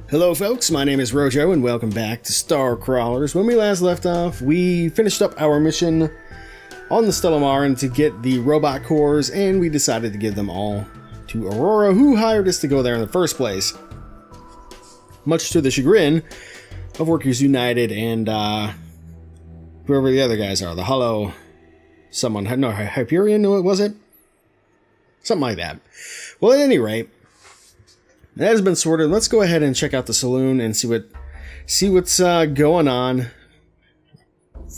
Hello folks, my name is Rojo and welcome back to StarCrawlers. When we last left off, we finished up our mission on the Stellamarin to get the robot cores, and we decided to give them all to Aurora, who hired us to go there in the first place. Much to the chagrin of Workers United and whoever the other guys are, the Hollow someone, no, Hyperion, was it? Something like that. Well, at any rate, that has been sorted. Let's go ahead and check out the saloon and see what's going on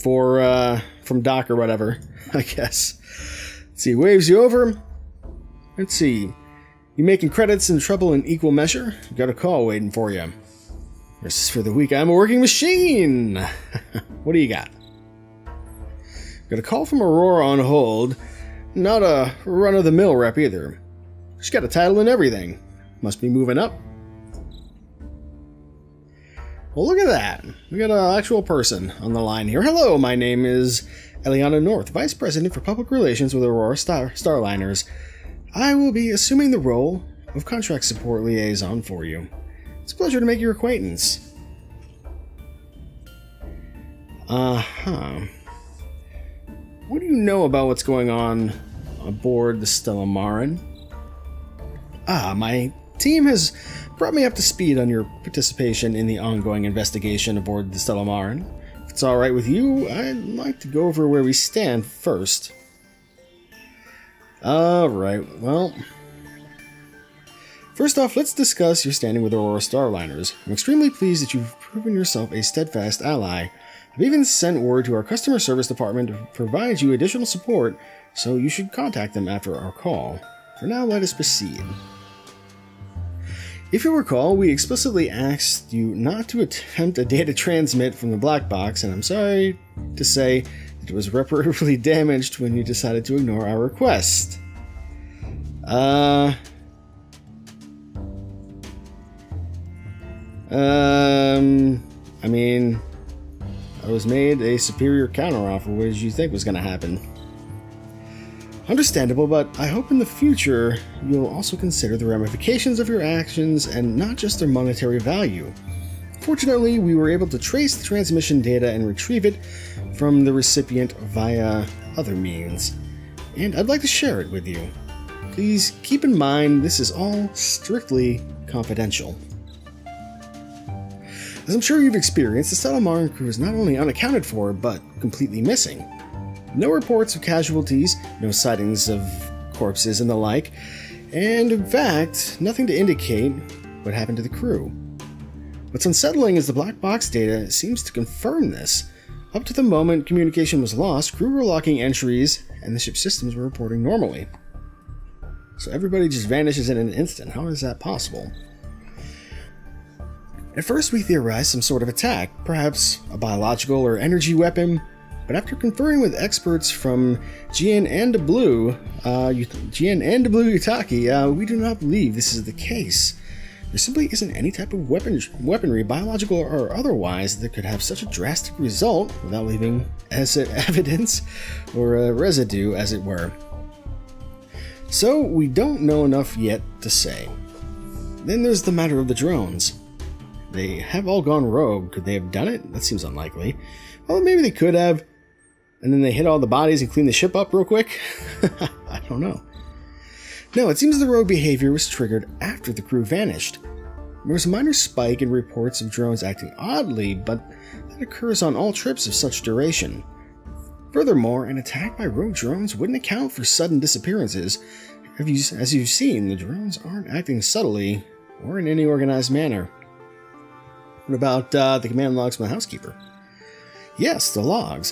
from Doc or whatever, I guess. Let's see, waves you over. Let's see. You making credits and trouble in equal measure? Got a call waiting for you. This is for the week. I'm a working machine. What do you got? Got a call from Aurora on hold. Not a run-of-the-mill rep either. She's got a title and everything. Must be moving up. Well, look at that. We got an actual person on the line here. Hello, my name is Eliana North, Vice President for Public Relations with Aurora Starliners. I will be assuming the role of Contract Support Liaison for you. It's a pleasure to make your acquaintance. What do you know about what's going on aboard the Stellamarin? My team has brought me up to speed on your participation in the ongoing investigation aboard the Stellamarin. If it's alright with you, I'd like to go over where we stand first. Alright, well... First off, let's discuss your standing with Aurora Starliners. I'm extremely pleased that you've proven yourself a steadfast ally. I've even sent word to our customer service department to provide you additional support, so you should contact them after our call. For now, let us proceed. If you recall, we explicitly asked you not to attempt a data transmit from the black box, and I'm sorry to say that it was irreparably damaged when you decided to ignore our request. I mean, I was made a superior counteroffer. What did you think was going to happen? Understandable, but I hope in the future you'll also consider the ramifications of your actions and not just their monetary value. Fortunately, we were able to trace the transmission data and retrieve it from the recipient via other means, and I'd like to share it with you. Please keep in mind this is all strictly confidential. As I'm sure you've experienced, the Stellamarin crew is not only unaccounted for, but completely missing. No reports of casualties, no sightings of corpses and the like, and in fact, nothing to indicate what happened to the crew. What's unsettling is the black box data seems to confirm this. Up to the moment communication was lost, crew were locking entries, and the ship's systems were reporting normally. So everybody just vanishes in an instant. How is that possible? At first we theorized some sort of attack, perhaps a biological or energy weapon, but after conferring with experts from GN and Blue Utaki, we do not believe this is the case. There simply isn't any type of weaponry, biological or otherwise, that could have such a drastic result without leaving evidence or a residue, as it were. So we don't know enough yet to say. Then there's the matter of the drones. They have all gone rogue. Could they have done it? That seems unlikely. Well, maybe they could have. And then they hit all the bodies and cleaned the ship up real quick? I don't know. No, it seems the rogue behavior was triggered after the crew vanished. There was a minor spike in reports of drones acting oddly, but that occurs on all trips of such duration. Furthermore, an attack by rogue drones wouldn't account for sudden disappearances. As you've seen, the drones aren't acting subtly or in any organized manner. What about the command logs from the housekeeper? Yes, the logs.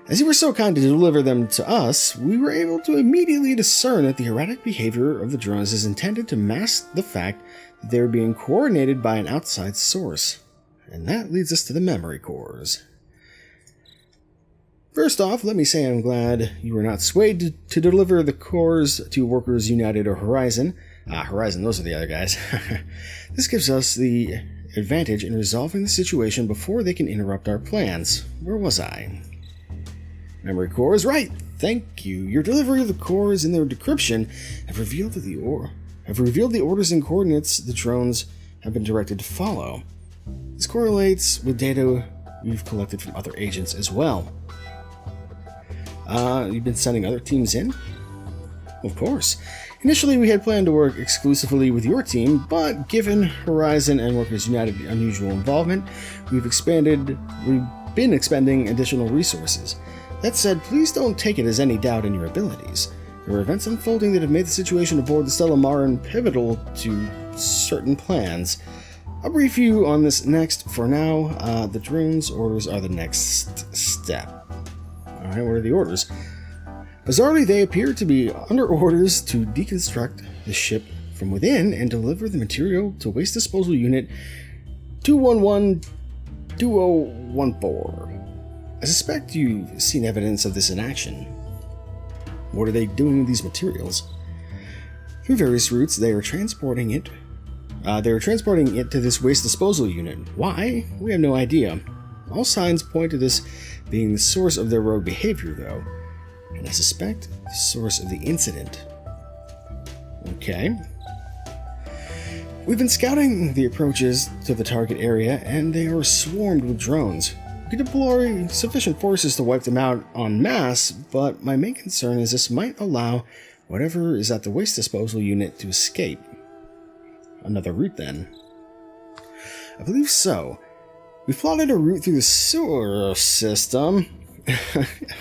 As you were so kind to deliver them to us, we were able to immediately discern that the erratic behavior of the drones is intended to mask the fact that they are being coordinated by an outside source. And that leads us to the memory cores. First off, let me say I'm glad you were not swayed to deliver the cores to Workers United or Horizon. Horizon, those are the other guys. This gives us the advantage in resolving the situation before they can interrupt our plans. Where was I? Memory cores, right! Thank you. Your delivery of the cores and their decryption have revealed the orders and coordinates the drones have been directed to follow. This correlates with data we've collected from other agents as well. You've been sending other teams in? Of course. Initially, we had planned to work exclusively with your team, but given Horizon and Workers United unusual involvement, we've been expending additional resources. That said, please don't take it as any doubt in your abilities. There are events unfolding that have made the situation aboard the Stella Marin pivotal to certain plans. I'll brief you on this next. For now, the drone's orders are the next step. Alright, what are the orders? Bizarrely, they appear to be under orders to deconstruct the ship from within and deliver the material to Waste Disposal Unit 211-2014. I suspect you've seen evidence of this in action. What are they doing with these materials? Through various routes, they are transporting it to this Waste Disposal Unit. Why? We have no idea. All signs point to this being the source of their rogue behavior, though. And I suspect the source of the incident. Okay. We've been scouting the approaches to the target area, and they are swarmed with drones. We could deploy sufficient forces to wipe them out en masse, but my main concern is this might allow whatever is at the Waste Disposal Unit to escape. Another route, then. I believe so. We've plotted a route through the sewer system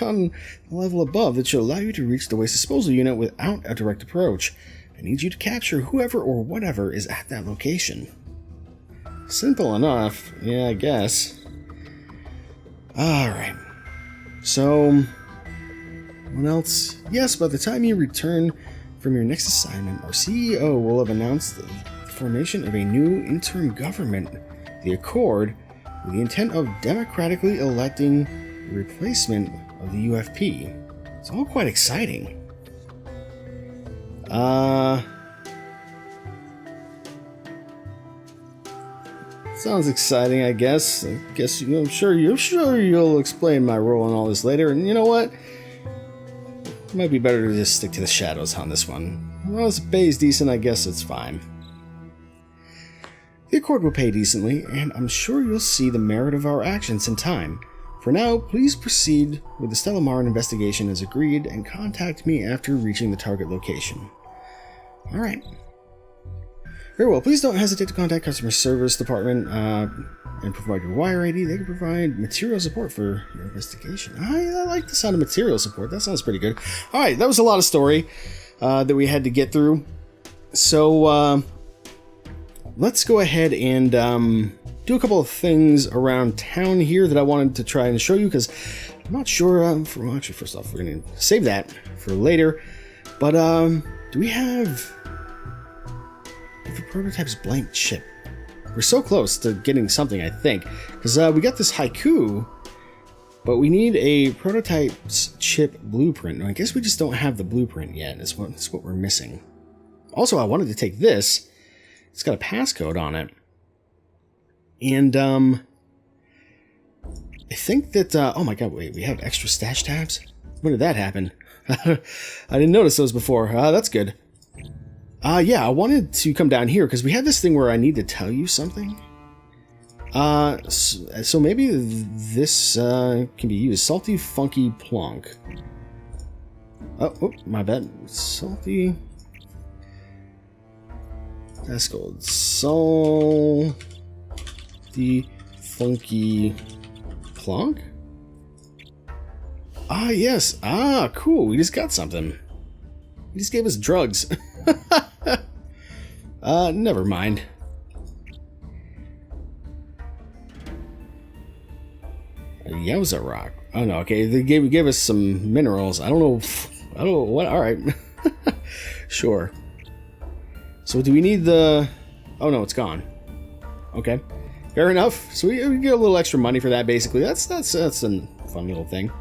on the level above that should allow you to reach the Waste Disposal Unit without a direct approach. I need you to capture whoever or whatever is at that location. Simple enough, yeah, I guess. Alright. So, what else? Yes, by the time you return from your next assignment, our CEO will have announced the formation of a new interim government, the Accord, with the intent of democratically electing the replacement of the UFP. It's all quite exciting. Sounds exciting, I guess. I'm sure you'll explain my role in all this later. And you know what? It might be better to just stick to the shadows on this one. Well, if the pay is decent, I guess it's fine. The Accord will pay decently, and I'm sure you'll see the merit of our actions in time. For now, please proceed with the Stella Marin investigation as agreed, and contact me after reaching the target location. Alright. Very well, please don't hesitate to contact customer service department and provide your wire ID. They can provide material support for your investigation. I like the sound of material support. That sounds pretty good. Alright, that was a lot of story that we had to get through. So, let's go ahead and do a couple of things around town here that I wanted to try and show you, because I'm not sure. Actually, first off, we're going to save that for later. But do we have the prototype's blank chip? We're so close to getting something, I think, because we got this haiku, but we need a prototype's chip blueprint. I guess we just don't have the blueprint yet. That's what we're missing. Also, I wanted to take this. It's got a passcode on it. And, I think that, oh my god, wait, we have extra stash tabs? When did that happen? I didn't notice those before. That's good. Yeah, I wanted to come down here, because we have this thing where I need to tell you something. So maybe this, can be used. Salty Funky Plonk. Oh, my bad. Salty... That's gold. Salty Funky Plonk? Ah, yes. Ah, cool. We just got something. He just gave us drugs. Never mind. Yowza rock. Oh no, okay. They gave us some minerals. I don't know what. Alright. Sure. So do we need the... Oh no, it's gone. Okay. Fair enough. So we get a little extra money for that, basically. That's a fun little thing.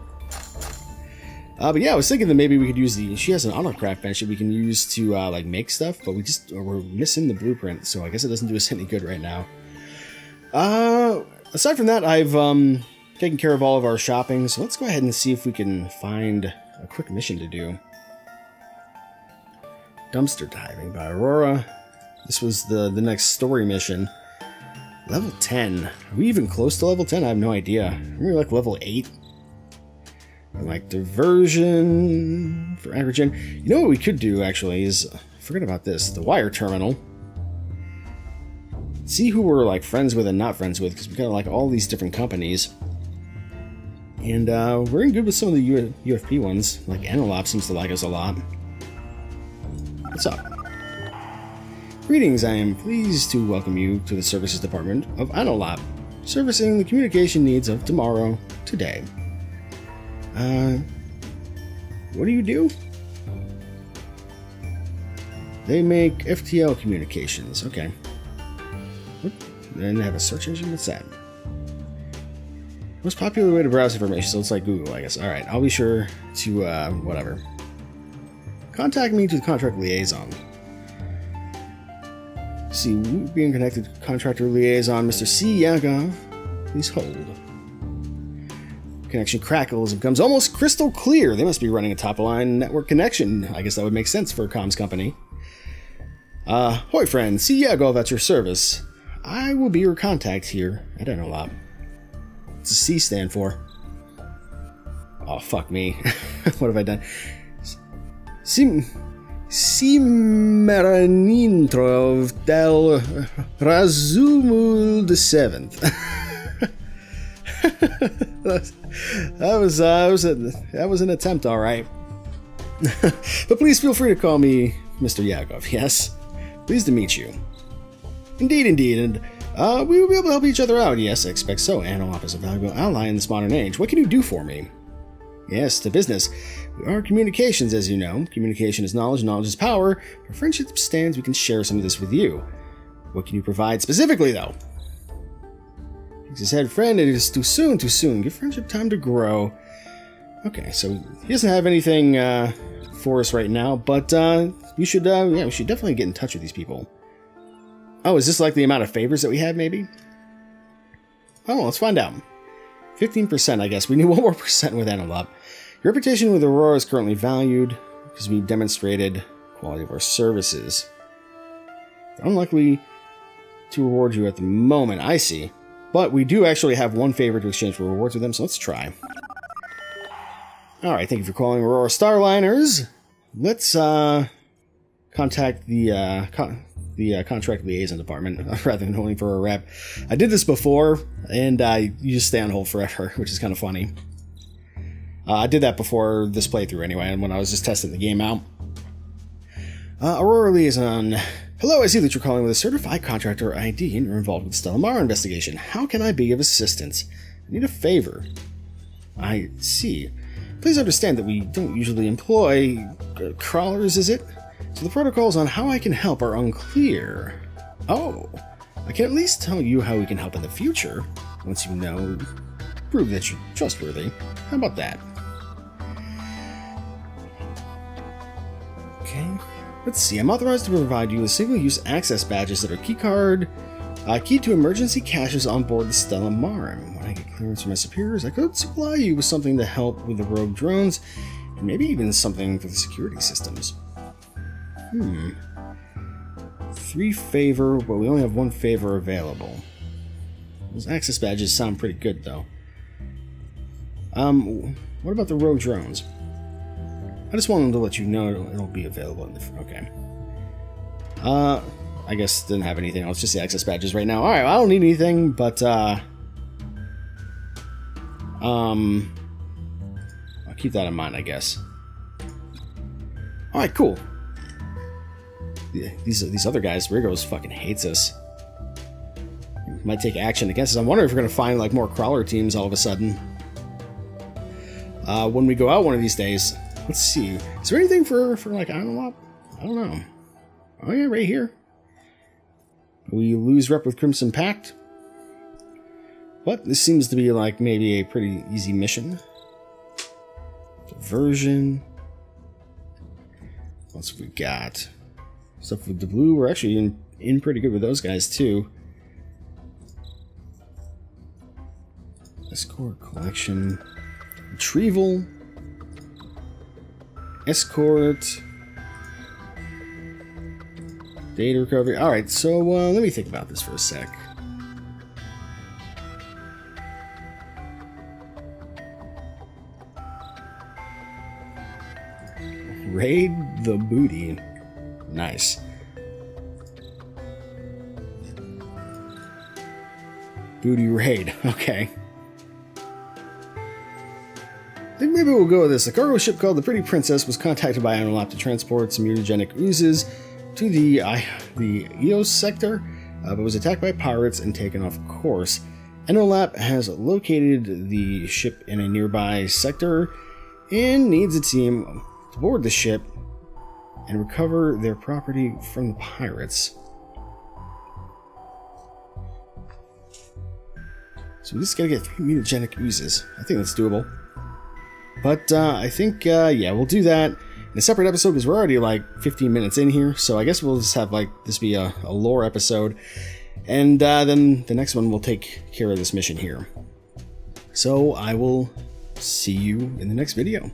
But yeah, I was thinking that maybe we could use the... She has an autocraft bench that we can use to, like, make stuff, but we're missing the blueprint, so I guess it doesn't do us any good right now. Aside from that, I've, taken care of all of our shopping, so let's go ahead and see if we can find a quick mission to do. Dumpster Diving by Aurora. This was the next story mission. Level 10. Are we even close to level 10? I have no idea. We're like level 8. Like diversion for aggregate. You know what we could do actually is, forget about this, the wire terminal. See who we're like friends with and not friends with, because we got like all these different companies. And we're in good with some of the UFP ones. Like Analop seems to like us a lot. What's up? Greetings, I am pleased to welcome you to the Services Department of Analop, servicing the communication needs of tomorrow, today. What do you do? They make FTL communications, okay. Then they have a search engine, what's that? Most popular way to browse information, so it's like Google, I guess. Alright, I'll be sure to, whatever. Contact me to the contract liaison. See, being connected to contractor liaison, Mr. C. Yagov. Please hold. Connection crackles and becomes almost crystal clear. They must be running a top-line network connection. I guess that would make sense for a comms company. Hoi friend, C. Yagov at your service. I will be your contact here at Analop. What's the C stand for? Oh, fuck me. What have I done? Simeranintrov del Razumul the Seventh. That was an attempt, all right. But please feel free to call me Mr. Yagov. Yes, pleased to meet you. Indeed, and we will be able to help each other out. Yes, I expect so. Analop is a valuable ally in this modern age. What can you do for me? Yes, to business. We are communications, as you know. Communication is knowledge, knowledge is power. For friendship stands, we can share some of this with you. What can you provide specifically, though? He said, friend, it is too soon. Give friendship time to grow. Okay, so he doesn't have anything for us right now, but we should definitely get in touch with these people. Oh, is this like the amount of favors that we have, maybe? Oh, let's find out. 15%, I guess. We need 1 more percent with Analop. Your reputation with Aurora is currently valued because we've demonstrated quality of our services. They're unlikely to reward you at the moment, I see. But we do actually have 1 favor to exchange for rewards with them, so let's try. Alright, thank you for calling Aurora Starliners. Let's contact the contract liaison department rather than holding for a rep. I did this before, and you just stay on hold forever, which is kind of funny. I did that before this playthrough anyway, and when I was just testing the game out. Aurora Liaison. Hello, I see that you're calling with a certified contractor ID and you're involved with the Stellamar investigation. How can I be of assistance? I need a favor. I see. Please understand that we don't usually employ crawlers, is it? So the protocols on how I can help are unclear. Oh, I can at least tell you how we can help in the future. Once you know, prove that you're trustworthy. How about that? Okay. Let's see. I'm authorized to provide you with single-use access badges that are keyed to emergency caches on board the Stella Marin. When I get clearance from my superiors, I could supply you with something to help with the rogue drones, and maybe even something for the security systems. 3 favor, but we only have 1 favor available. Those access badges sound pretty good, though. What about the rogue drones? I just wanted to let you know it'll be available in the... Okay. I guess didn't have anything else, just the access badges right now. Alright, well, I don't need anything, but, I'll keep that in mind, I guess. Alright, cool. Yeah, these other guys, Rigos fucking hates us. Might take action against us. I'm wondering if we're gonna find, like, more crawler teams all of a sudden. When we go out one of these days. Let's see. Is there anything for like, Analop? I don't know. Oh yeah, right here. We lose rep with Crimson Pact. But this seems to be like maybe a pretty easy mission. Diversion. What else have we got? Stuff with the blue. We're actually in pretty good with those guys too. Escort, collection, retrieval. Escort. Data recovery. Alright, so let me think about this for a sec. Raid the booty. Nice. Booty raid. Okay. I think maybe we'll go with this. A cargo ship called the Pretty Princess was contacted by Anolap to transport some mutagenic oozes to the Eos sector, but was attacked by pirates and taken off course. Anolap has located the ship in a nearby sector and needs a team to board the ship and recover their property from the pirates. So we just gotta get 3 mutagenic oozes. I think that's doable. But I think, yeah, we'll do that in a separate episode because we're already like 15 minutes in here. So I guess we'll just have like this be a lore episode. And then the next one will take care of this mission here. So I will see you in the next video.